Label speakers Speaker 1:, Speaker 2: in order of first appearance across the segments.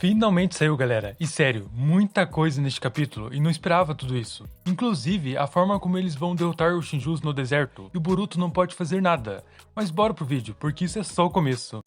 Speaker 1: Finalmente saiu, galera. E sério, muita coisa neste capítulo e não esperava tudo isso. Inclusive, a forma como eles vão derrotar os Shinjus no deserto e o Boruto não pode fazer nada. Mas bora pro vídeo, porque isso é só o começo.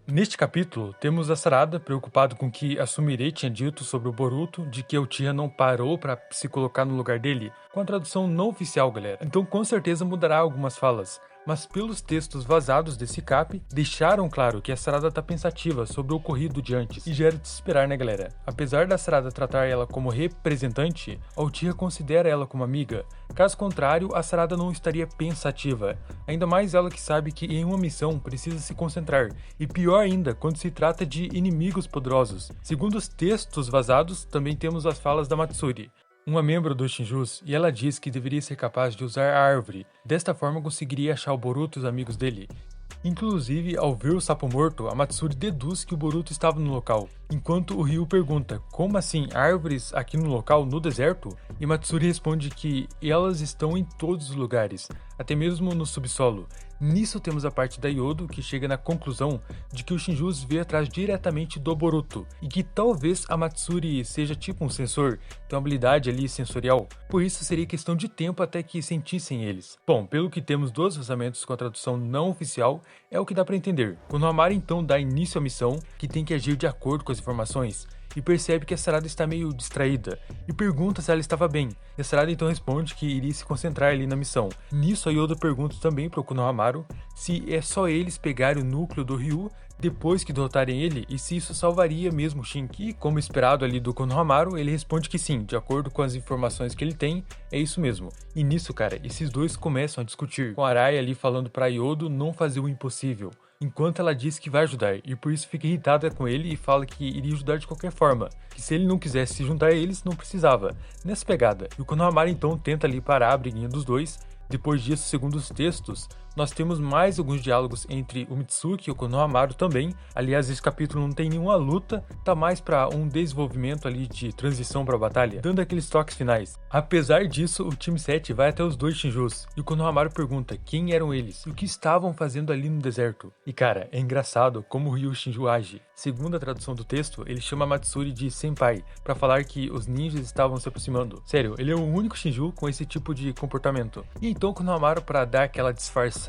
Speaker 1: Neste capítulo, temos a Sarada preocupado com o que a Sumire tinha dito sobre o Boruto, de que a Uchiha não parou para se colocar no lugar dele, com a tradução não oficial, galera. Então com certeza mudará algumas falas. Mas pelos textos vazados desse cap, deixaram claro que a Sarada tá pensativa sobre o ocorrido de antes. E já era de se esperar, né, galera? Apesar da Sarada tratar ela como representante, a Uchiha considera ela como amiga. Caso contrário, a Sarada não estaria pensativa. Ainda mais ela que sabe que em uma missão precisa se concentrar. E pior ainda, quando se trata de inimigos poderosos. Segundo os textos vazados, também temos as falas da Matsuri, uma membro dos Shinjus, e ela diz que deveria ser capaz de usar a árvore. Desta forma conseguiria achar o Boruto e os amigos dele. Inclusive, ao ver o sapo morto, a Matsuri deduz que o Boruto estava no local. Enquanto o Ryu pergunta, como assim, árvores aqui no local, no deserto? E Matsuri responde que elas estão em todos os lugares, até mesmo no subsolo. Nisso temos a parte da Yodo, que chega na conclusão de que o Shinjus veio atrás diretamente do Boruto, e que talvez a Matsuri seja tipo um sensor, tem uma habilidade ali sensorial, por isso seria questão de tempo até que sentissem eles. Bom, pelo que temos dos vazamentos com a tradução não oficial, é o que dá pra entender. Quando Hamari então dá início à missão, que tem que agir de acordo com as informações, e percebe que a Sarada está meio distraída, e pergunta se ela estava bem. E a Sarada então responde que iria se concentrar ali na missão. Nisso a Yoda pergunta também para o Konohamaru se é só eles pegarem o núcleo do Ryu depois que derrotarem ele, e se isso salvaria mesmo o Shinki. E como esperado ali do Konohamaru, ele responde que sim, de acordo com as informações que ele tem, é isso mesmo. E nisso, cara, esses dois começam a discutir, com a Araya ali falando para Yodo não fazer o impossível, enquanto ela diz que vai ajudar, e por isso fica irritada com ele e fala que iria ajudar de qualquer forma, que se ele não quisesse se juntar a eles, não precisava. Nessa pegada, e o Konohamaru então tenta ali parar a briguinha dos dois. Depois disso, segundo os textos, nós temos mais alguns diálogos entre o Mitsuki e o Konohamaru também. Aliás, esse capítulo não tem nenhuma luta, tá mais para um desenvolvimento ali de transição para a batalha, dando aqueles toques finais. Apesar disso, o time 7 vai até os dois Shinjus, e o Konohamaru pergunta quem eram eles e o que estavam fazendo ali no deserto. E cara, é engraçado como o Ryu Shinju age. Segundo a tradução do texto, ele chama a Matsuri de Senpai, para falar que os ninjas estavam se aproximando. Sério, ele é o único Shinju com esse tipo de comportamento. E então o Konohamaru, para dar aquela disfarçada,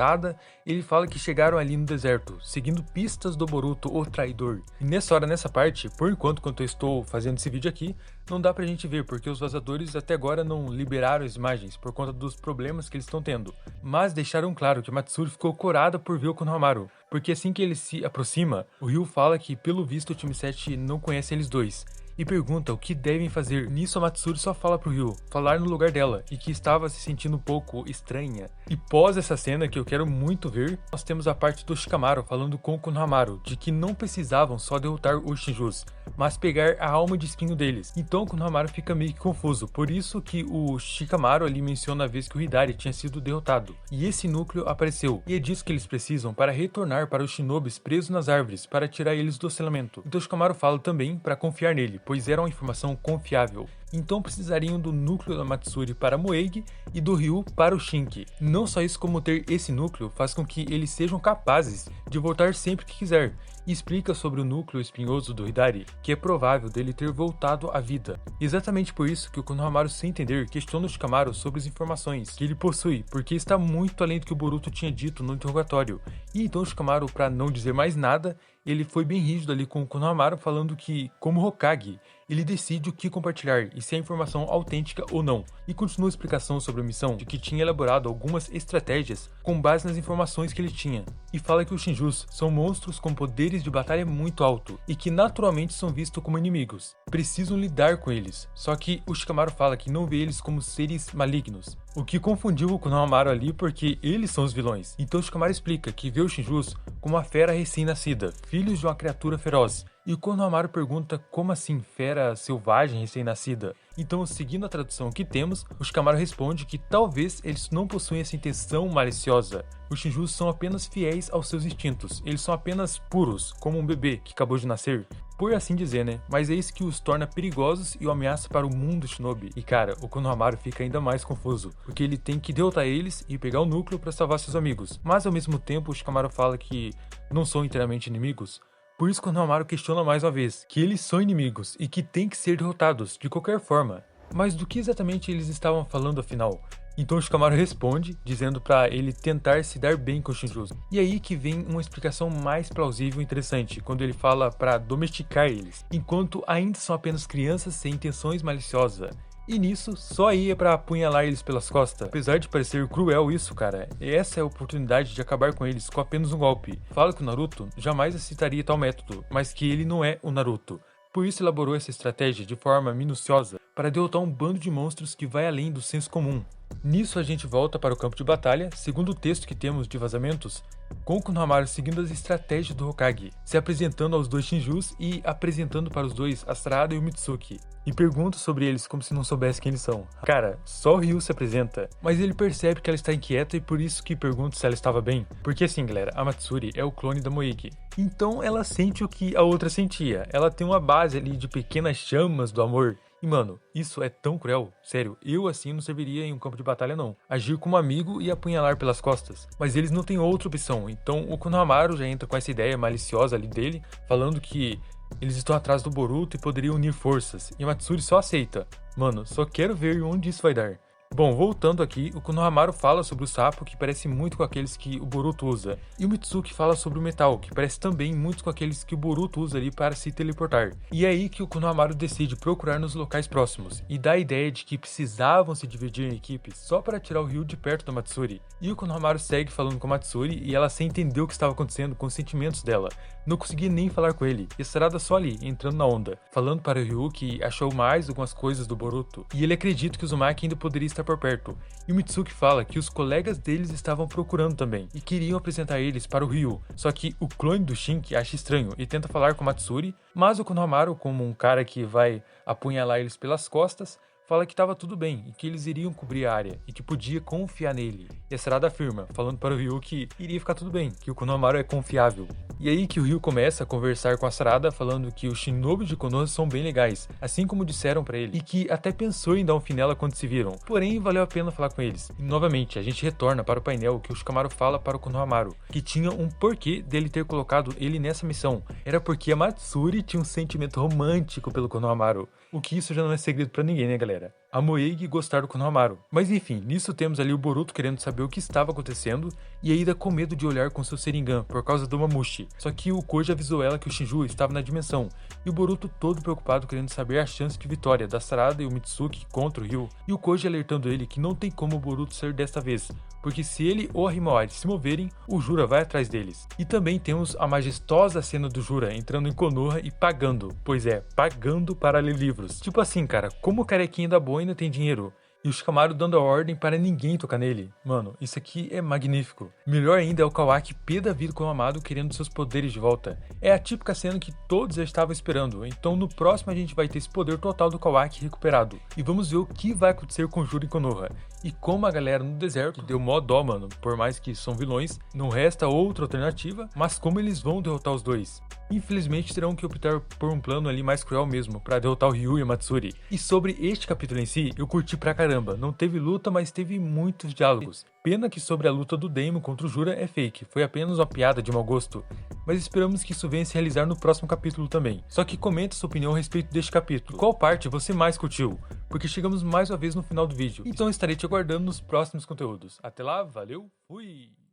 Speaker 1: ele fala que chegaram ali no deserto, seguindo pistas do Boruto, o traidor. E nessa parte, por enquanto eu estou fazendo esse vídeo aqui, não dá pra gente ver, porque os vazadores até agora não liberaram as imagens, por conta dos problemas que eles estão tendo. Mas deixaram claro que a Matsuri ficou corada por ver o Konohamaru, porque assim que ele se aproxima, o Ryu fala que pelo visto o time 7 não conhece eles dois, e pergunta o que devem fazer. Nisso a Matsuri só fala pro Ryu falar no lugar dela, e que estava se sentindo um pouco estranha. E pós essa cena, que eu quero muito ver, nós temos a parte do Shikamaru falando com o Konohamaru, de que não precisavam só derrotar os Shinjus, mas pegar a alma de espinho deles. Então o Konohamaru fica meio que confuso, por isso que o Shikamaru ali menciona a vez que o Hidari tinha sido derrotado, e esse núcleo apareceu, e é disso que eles precisam para retornar para os shinobis presos nas árvores, para tirar eles do selamento. Então o Shikamaru fala também para confiar nele, pois era uma informação confiável. Então precisariam do núcleo da Matsuri para Moegi e do Ryu para o Shinki. Não só isso, como ter esse núcleo faz com que eles sejam capazes de voltar sempre que quiser. E explica sobre o núcleo espinhoso do Hidari, que é provável dele ter voltado à vida. Exatamente por isso que o Konohamaru, sem entender, questiona o Shikamaru sobre as informações que ele possui, porque está muito além do que o Boruto tinha dito no interrogatório. E então o Shikamaru, para não dizer mais nada, ele foi bem rígido ali com o Konohamaru, falando que, como Hokage, ele decide o que compartilhar e se é informação autêntica ou não. E continua a explicação sobre a missão, de que tinha elaborado algumas estratégias com base nas informações que ele tinha. E fala que os Shinjus são monstros com poderes de batalha muito alto e que naturalmente são vistos como inimigos. Precisam lidar com eles. Só que o Shikamaru fala que não vê eles como seres malignos, o que confundiu o Konohamaru ali, porque eles são os vilões. Então o Shikamaru explica que vê os Shinjus como uma fera recém-nascida, filhos de uma criatura feroz, E o Konohamaru pergunta como assim fera selvagem recém-nascida? Então, seguindo a tradução que temos, o Shikamaru responde que talvez eles não possuem essa intenção maliciosa. Os Shinjus são apenas fiéis aos seus instintos, eles são apenas puros, como um bebê que acabou de nascer. Por assim dizer, né? Mas é isso que os torna perigosos e uma ameaça para o mundo shinobi. E cara, o Konohamaru fica ainda mais confuso, porque ele tem que derrotar eles e pegar o núcleo para salvar seus amigos. Mas ao mesmo tempo, o Shikamaru fala que não são inteiramente inimigos. Por isso Konohamaru questiona mais uma vez, que eles são inimigos e que têm que ser derrotados de qualquer forma. Mas do que exatamente eles estavam falando afinal? Então o Shikamaru responde, dizendo para ele tentar se dar bem com os Shinjus. E aí que vem uma explicação mais plausível e interessante, quando ele fala para domesticar eles, enquanto ainda são apenas crianças sem intenções maliciosas. E nisso, só aí é pra apunhalar eles pelas costas. Apesar de parecer cruel isso, cara, essa é a oportunidade de acabar com eles com apenas um golpe. Fala que o Naruto jamais aceitaria tal método, mas que ele não é o Naruto. Por isso elaborou essa estratégia de forma minuciosa para derrotar um bando de monstros que vai além do senso comum. Nisso a gente volta para o campo de batalha, segundo o texto que temos de vazamentos, com o Konohamaru seguindo as estratégias do Hokage, se apresentando aos dois Shinjus e apresentando para os dois a Sarada e o Mitsuki, e pergunta sobre eles como se não soubesse quem eles são. Cara, só o Ryu se apresenta, mas ele percebe que ela está inquieta e por isso que pergunta se ela estava bem. Porque assim, galera, a Matsuri é o clone da Moegi, então ela sente o que a outra sentia, ela tem uma base ali de pequenas chamas do amor. E mano, isso é tão cruel, sério, eu assim não serviria em um campo de batalha não. Agir como amigo e apunhalar pelas costas. Mas eles não têm outra opção, então o Konohamaru já entra com essa ideia maliciosa ali dele, falando que eles estão atrás do Boruto e poderiam unir forças. E a Matsuri só aceita. Mano, só quero ver onde isso vai dar. Bom, voltando aqui, o Konohamaru fala sobre o sapo que parece muito com aqueles que o Boruto usa. E o Mitsuki fala sobre o metal, que parece também muito com aqueles que o Boruto usa ali para se teleportar. E é aí que o Konohamaru decide procurar nos locais próximos, e dá a ideia de que precisavam se dividir em equipes só para tirar o Ryu de perto da Matsuri. E o Konohamaru segue falando com a Matsuri e ela sem entender o que estava acontecendo com os sentimentos dela. Não conseguia nem falar com ele, e a Sarada só ali, entrando na onda, falando para o Ryu que achou mais algumas coisas do Boruto, e ele acredita que o Uzumaki ainda poderia estar por perto. E o Mitsuki fala que os colegas deles estavam procurando também, e queriam apresentar eles para o Ryu, só que o clone do Shinki acha estranho e tenta falar com Matsuri, mas o Konohamaru, como um cara que vai apunhalar eles pelas costas, fala que estava tudo bem e que eles iriam cobrir a área e que podia confiar nele. E a Sarada afirma, falando para o Ryu que iria ficar tudo bem, que o Konohamaru é confiável. E aí que o Ryu começa a conversar com a Sarada, falando que os Shinobi de Konoha são bem legais, assim como disseram para ele, e que até pensou em dar um fim nela quando se viram, porém valeu a pena falar com eles. E novamente, a gente retorna para o painel que o Shikamaru fala para o Konohamaru, que tinha um porquê dele ter colocado ele nessa missão. Era porque a Matsuri tinha um sentimento romântico pelo Konohamaru, o que isso já não é segredo para ninguém, né galera? A Moegi gostar do Konohamaru. Mas enfim, nisso temos ali o Boruto querendo saber o que estava acontecendo e a Ida com medo de olhar com seu Sharingan por causa do Mamushi. Só que o Koji avisou ela que o Shinju estava na dimensão e o Boruto todo preocupado querendo saber a chance de vitória da Sarada e o Mitsuki contra o Ryu. E o Koji alertando ele que não tem como o Boruto ser desta vez, porque se ele ou a Himawari se moverem, o Jura vai atrás deles. E também temos a majestosa cena do Jura entrando em Konoha e pagando, pois é, pagando para ler livros. Tipo assim, cara, como o carequinha da boa ainda tem dinheiro? E o Shikamaru dando a ordem para ninguém tocar nele. Mano, isso aqui é magnífico. Melhor ainda é o Kawaki pé da vida com o Amado querendo seus poderes de volta. É a típica cena que todos já estavam esperando, então no próximo a gente vai ter esse poder total do Kawaki recuperado. E vamos ver o que vai acontecer com o Juro e Konoha. E como a galera no deserto deu mó dó, mano, por mais que são vilões, não resta outra alternativa, mas como eles vão derrotar os dois? Infelizmente terão que optar por um plano ali mais cruel mesmo, pra derrotar o Ryu e a Matsuri. E sobre este capítulo em si, eu curti pra caramba, não teve luta, mas teve muitos diálogos. Pena que sobre a luta do Daimon contra o Jura é fake, foi apenas uma piada de mau gosto. Mas esperamos que isso venha se realizar no próximo capítulo também. Só que comenta sua opinião a respeito deste capítulo. Qual parte você mais curtiu? Porque chegamos mais uma vez no final do vídeo, então estarei te aguardando nos próximos conteúdos. Até lá, valeu, fui!